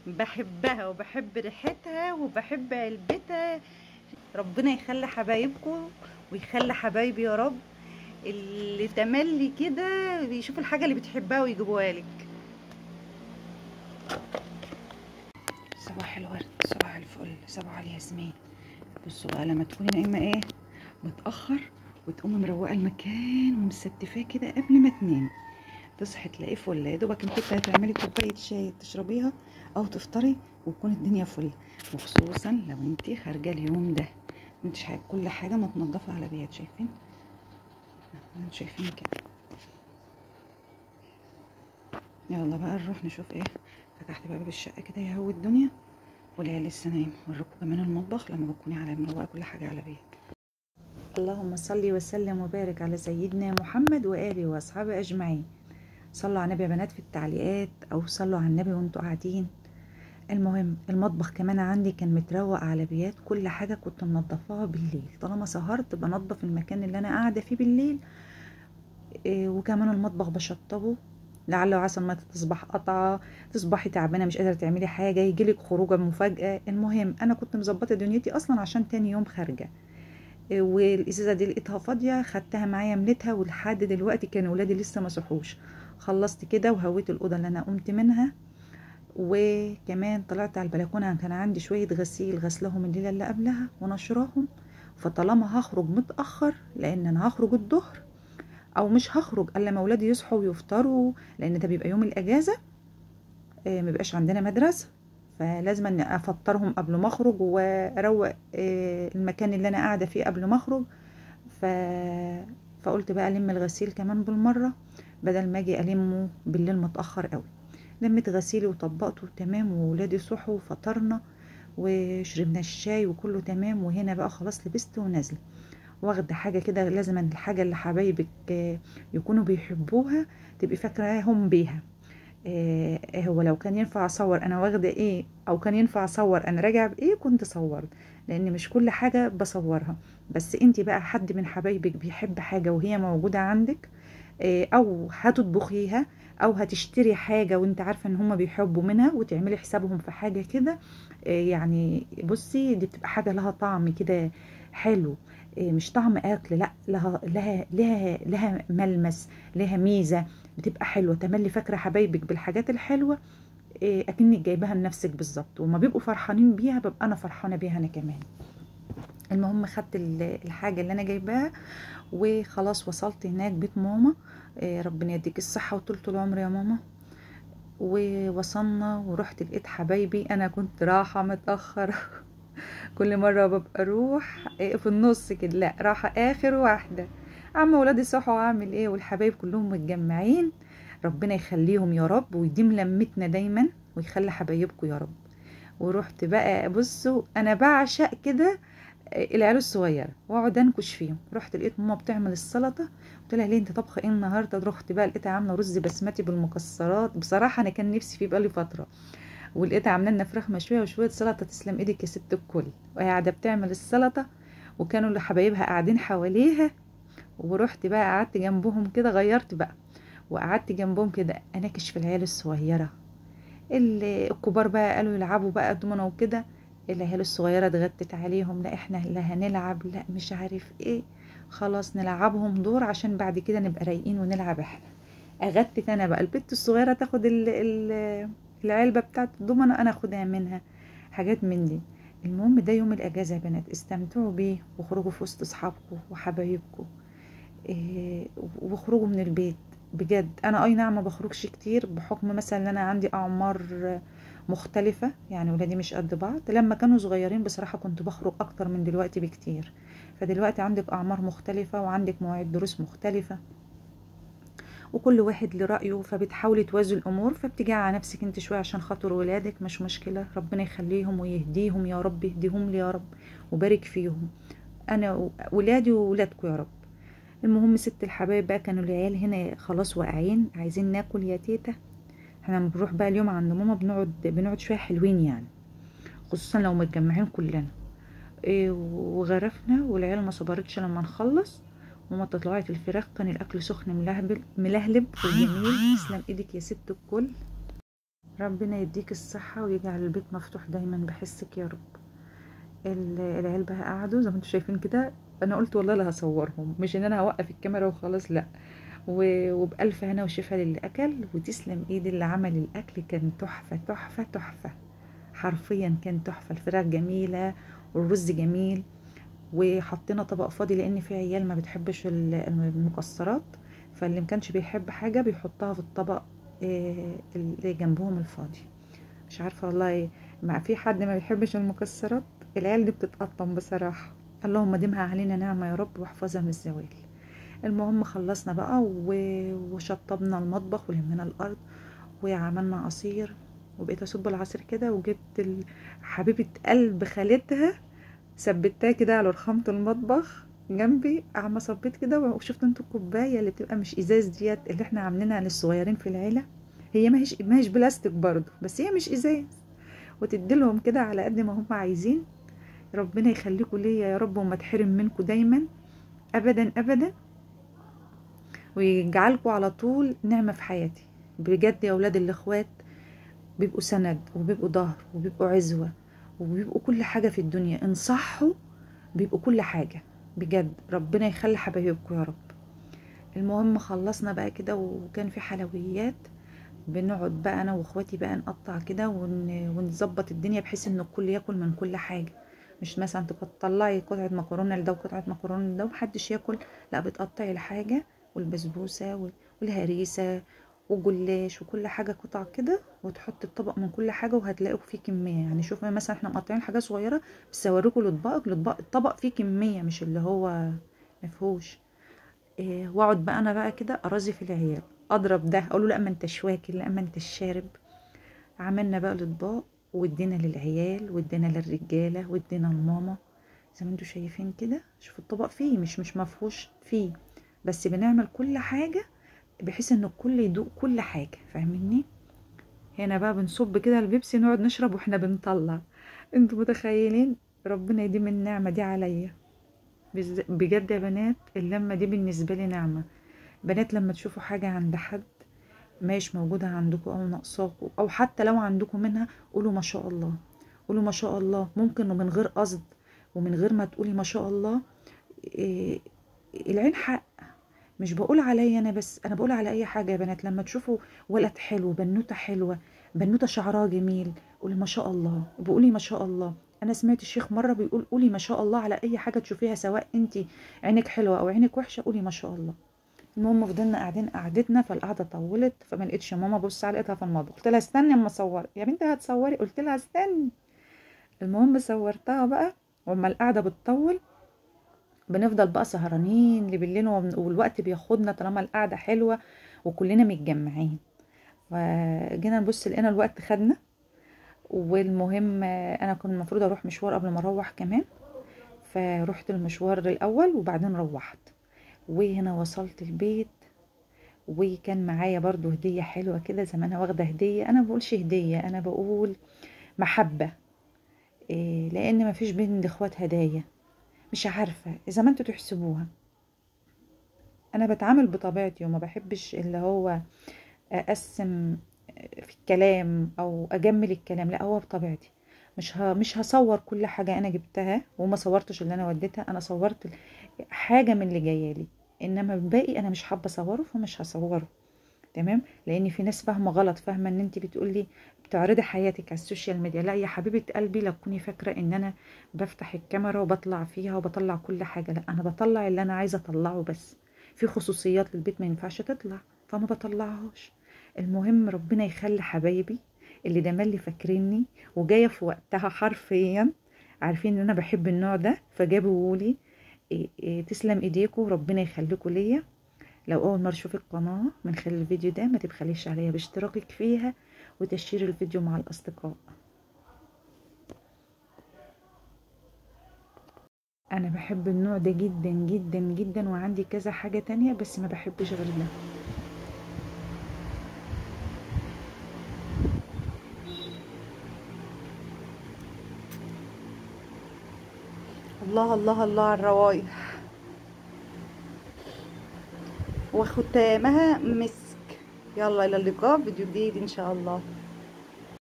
بحبها وبحب ريحتها وبحب علبتها. ربنا يخلي حبايبكم ويخلي حبايبي يا رب، اللي تملي كده بيشوف الحاجة اللي بتحبها ويجيبوها لك. صباح الورد، صباح الفل، صباح الياسمين. بصوا بقى، لما تكوني نايمة ايه متأخر وتقومي مروقة المكان ومستفاه كده قبل ما تنامي، تصحي تلاقيه فل. يا دوبك انت كنت هتعملي كوباية شاي تشربيها او تفطري وتكون الدنيا فل. وخصوصا لو انت خارجة اليوم ده، انت كل حاجة متنضفة على بيات. شايفين؟ انتوا شايفين كده؟ يلا بقى نروح نشوف ايه. فتحت بقى باب الشقة كده يهوي الدنيا، والعيال لسه نايمة. اوريكم كمان المطبخ لما بتكوني على مروقة كل حاجة على بيت. اللهم صل وسلم وبارك على سيدنا محمد وآله وأصحابه أجمعين. صلوا على النبي يا بنات في التعليقات، أو صلوا على النبي وانتوا قاعدين. المهم المطبخ كمان عندي كان متروق على بيات، كل حاجة كنت منضفاها بالليل. طالما سهرت بنضف المكان اللي أنا قاعدة فيه بالليل. وكمان المطبخ بشطبه، لعل وعسى ما تصبح قطعة، تصبحي تعبانة مش قادرة تعملي حاجة، يجيلك خروجة مفاجأة. المهم أنا كنت مظبطة دنيتي أصلا عشان تاني يوم خارجة. والازازه دي لقيتها فاضيه، خدتها معايا مليتها، ولحد دلوقتي كان ولادي لسه ما صحوش. خلصت كده وهويت الاوضه اللي انا قمت منها، وكمان طلعت على البلكونه. كان عندي شويه غسيل غسلهم الليله اللي قبلها ونشراهم. فطالما هخرج متاخر، لان انا هخرج الظهر، او مش هخرج الا ما ولادي يصحوا ويفطروا، لان ده بيبقى يوم الاجازه. مبيبقاش عندنا مدرسه، فلازم ان افطرهم قبل ما اخرج، واروق المكان اللي انا قاعده فيه قبل ما اخرج. ف... فقلت بقى الم الغسيل كمان بالمره، بدل ما اجي المه بالليل متاخر قوي. لميت غسيلي وطبقته تمام، وولادي صحوا وفطرنا وشربنا الشاي وكله تمام. وهنا بقى خلاص لبست ونازله، واخده حاجه كده. لازم الحاجه اللي حبايبك يكونوا بيحبوها تبقي فاكراهم بيها. هو لو كان ينفع اصور انا واخده ايه، او كان ينفع اصور انا راجعه بايه، كنت صورت. لان مش كل حاجه بصورها. بس انتي بقى حد من حبايبك بيحب حاجه وهي موجوده عندك، او هتطبخيها، او هتشتري حاجه وانت عارفه ان هما بيحبوا منها، وتعملي حسابهم في حاجه كده. يعني بصي، دي بتبقى حاجه لها طعم كده حلو. مش طعم اكل، لا، لها ملمس، لها ميزه. بتبقى حلوه تملي فاكره حبايبك بالحاجات الحلوه. اكنك جايباها لنفسك بالظبط، وما بيبقوا فرحانين بيها ببقى انا فرحانه بيها انا كمان. المهم خدت الحاجه اللي انا جايباها، وخلاص وصلت هناك بيت ماما. ربنا يديك الصحه وطولة العمر يا ماما. ووصلنا ورحت لقيت حبايبي. انا كنت رايحه متاخر. كل مره ببقى اروح في النص كده، لا رايحه اخر واحده. اما ولادي صحوا اعمل ايه، والحبايب كلهم متجمعين. ربنا يخليهم يا رب، ويديم لمتنا دايما، ويخلي حبايبكم يا رب. ورحت بقى، بصوا انا بعشق كده العيال الصغيره، واقعد انكش فيهم. رحت لقيت ماما بتعمل السلطه، قلت لها ليه انت طبخه ايه النهارده؟ رحت بقى لقيتها عامله رز بسمتي بالمكسرات، بصراحه انا كان نفسي فيه بقالي فتره. ولقيتها عامله لنا فراخ مشويه وشويه سلطه. تسلم ايدك يا ست الكل. وقاعده بتعمل السلطه، وكانوا اللي حبايبها قاعدين حواليها. ورحت بقى قعدت جنبهم كده، غيرت بقى وقعدت جنبهم كده اناكش في العيال الصغيره. الكبار بقى قالوا يلعبوا بقى دومنا وكده، العيال الصغيرة اتغتت عليهم، لا احنا لا هنلعب، لا مش عارف ايه. خلاص نلعبهم دور عشان بعد كده نبقى رايقين ونلعب احنا. اغتت انا بقى، البت الصغيرة تاخد العلبة بتاعت الدومنة، انا اخدها منها، حاجات من دي. المهم ده يوم الاجازة يا بنات، استمتعوا بيه وخرجوا في وسط اصحابكم وحبايبكم. إيه، واخرجوا من البيت. بجد انا اي نعم ما بخرجش كتير، بحكم مثلا ان انا عندي اعمار مختلفة، يعني ولادي مش قد بعض. لما كانوا صغيرين بصراحة كنت بخرج اكتر من دلوقتي بكتير. فدلوقتي عندك اعمار مختلفة، وعندك مواعيد دروس مختلفة، وكل واحد لرأيه، فبتحاولي توازي الامور، فبتيجي على نفسك انت شوية عشان خاطر ولادك. مش مشكلة، ربنا يخليهم ويهديهم يا رب، يهديهم لي يا رب، وبارك فيهم انا ولادي وولادكم يا رب. المهم ست الحبايب بقى، كانوا العيال هنا خلاص واقعين عايزين ناكل يا تيتا. احنا لما بنروح بقى اليوم عند ماما بنقعد شويه حلوين يعني، خصوصا لو متجمعين كلنا. إيه، وغرفنا والعيال ما صبرتش لما نخلص. ماما طلعت الفراخ، كان الاكل سخن ملهلب وجميل. تسلم ايدك يا ست الكل. ربنا يديك الصحة ويجعل البيت مفتوح دايما بحسك يا رب. العيال بقى قعدوا زي ما انتم شايفين كده. انا قلت والله لا هصورهم، مش ان انا هوقف الكاميرا وخلاص، لا. وبألف هنا وشفا للي اكل، وتسلم ايد اللي عمل الاكل. كان تحفة تحفة تحفة، حرفيا كان تحفة. الفراخ جميلة والرز جميل. وحطينا طبق فاضي لان في عيال ما بتحبش المكسرات، فاللي مكانش بيحب حاجة بيحطها في الطبق اللي جنبهم الفاضي. مش عارفة والله، ما في حد ما بيحبش المكسرات. العيال دي بتتقطم بصراحة. اللهم ديمها علينا نعمة يا رب واحفظها من الزوال. المهم خلصنا بقى وشطبنا المطبخ ولمينا الأرض وعملنا عصير. وبقيت اصب العصير كده، وجبت حبيبة قلب خالتها ثبتها كده على رخامة المطبخ جنبي. عم صبيت كده، وشفت انتوا الكوباية اللي بتبقى مش ازاز ديت اللي احنا عاملينها للصغيرين في العيلة. هي ما هيش بلاستيك برضو، بس هي مش ازاز. وتديلهم كده على قد ما هم عايزين. ربنا يخليكم ليا يا رب، وما تحرم منكم دايما ابدا ابدا، ويجعلكم على طول نعمة في حياتي. بجد يا اولاد الاخوات بيبقوا سند، وبيبقوا ظهر، وبيبقوا عزوة، وبيبقوا كل حاجة في الدنيا. انصحوا بيبقوا كل حاجة. بجد ربنا يخلي حبايبكم يا رب. المهم خلصنا بقى كده، وكان في حلويات. بنقعد بقى انا واخواتي بقى نقطع كده ونظبط الدنيا بحيث ان الكل ياكل من كل حاجة. مش مثلا تطلعي قطعة مكرونة لده وقطعة مكرونة لده ومحدش ياكل، لا، بتقطعي الحاجة والبسبوسة والهريسة وجلاش وكل حاجة قطع كده، وتحط الطبق من كل حاجة، وهتلاقوا فيه كمية. يعني شوف مثلا احنا مقطعين حاجة صغيرة، بس اوريكم الاطباق الطبق فيه كمية، مش اللي هو مفهوش. واقعد بقى انا بقى كده ارازي في العيال، اضرب ده اقول له لا ما انتش واكل، لا ما انتش شارب. عملنا بقى الاطباق وادينا للعيال وادينا للرجاله وادينا لماما. زي ما انتوا شايفين كده، شوفوا الطبق فيه مش مفهوش فيه، بس بنعمل كل حاجه بحيث ان الكل يدوق كل حاجه، فاهميني؟ هنا بقى بنصب كده البيبسي نقعد نشرب واحنا بنطلع. انتوا متخيلين؟ ربنا يديم النعمه دي عليا. بجد يا بنات اللمه دي بالنسبه لي نعمه. بنات لما تشوفوا حاجة عند حد مش موجودة عندكم أو ناقصاكوا، أو حتى لو عندكم منها، قولوا ما شاء الله. قولوا ما شاء الله، ممكن من غير قصد ومن غير ما تقولي ما شاء الله. إيه، العين حق. مش بقول عليا أنا بس، أنا بقول على أي حاجة. يا بنات لما تشوفوا ولد حلو، بنوتة حلوة، بنوتة شعرها جميل، قولي ما شاء الله، بقولي ما شاء الله. أنا سمعت الشيخ مرة بيقول قولي ما شاء الله على أي حاجة تشوفيها، سواء أنت عينك حلوة أو عينك وحشة، قولي ما شاء الله. المهم فضلنا قاعدين قعدتنا، فالقعده طولت، فما لقيتش ماما. بص على لقيتها في المطبخ، قلت لها استني اما اصور يا بنتي. هتصوري؟ قلت لها استني. المهم صورتها بقى. واما القعده بتطول بنفضل بقى سهرانين لبالليل، والوقت بياخدنا طالما القعده حلوه وكلنا متجمعين. فجينا نبص لقينا الوقت خدنا. والمهم انا كنت المفروض اروح مشوار قبل ما اروح كمان، فروحت المشوار الاول وبعدين روحت. وهنا وصلت البيت، وكان معايا برضو هدية حلوة كده. زي ما انا واخدة هدية، انا بقولش هدية، انا بقول محبة. إيه، لان ما فيش بين الاخوات هدايا. مش عارفة اذا ما انتوا تحسبوها. انا بتعامل بطبيعتي وما بحبش اللي هو اقسم في الكلام او اجمل الكلام، لا، هو بطبيعتي. مش هصور كل حاجة انا جبتها، وما صورتش اللي انا وديتها. انا صورت حاجة من اللي جايالي، انما الباقي انا مش حابة اصوره فمش هصوره. تمام؟ لان في ناس فاهمه غلط، فاهمه ان انت بتقولي بتعرضي حياتك على السوشيال ميديا. لا يا حبيبه قلبي، لا تكوني فاكره ان انا بفتح الكاميرا وبطلع فيها وبطلع كل حاجه. لا، انا بطلع اللي انا عايزه اطلعه بس. في خصوصيات للبيت ما ينفعش تطلع، فما بطلعهاش. المهم ربنا يخلي حبايبي اللي دايما اللي فاكريني وجايه في وقتها حرفيا، عارفين ان انا بحب النوع ده، فجابوا لي. تسلم ايديكم، ربنا يخليكم ليا. لو اول مره تشوفي القناه من خلال الفيديو ده، ما تبخليش عليا باشتراكك فيها وتشير الفيديو مع الاصدقاء. انا بحب النوع ده جدا جدا جدا، وعندي كذا حاجه تانية بس ما بحبش غير ده. الله الله الله على الروايح وختامها مسك. يلا الى اللقاء، فيديو جديد ان شاء الله.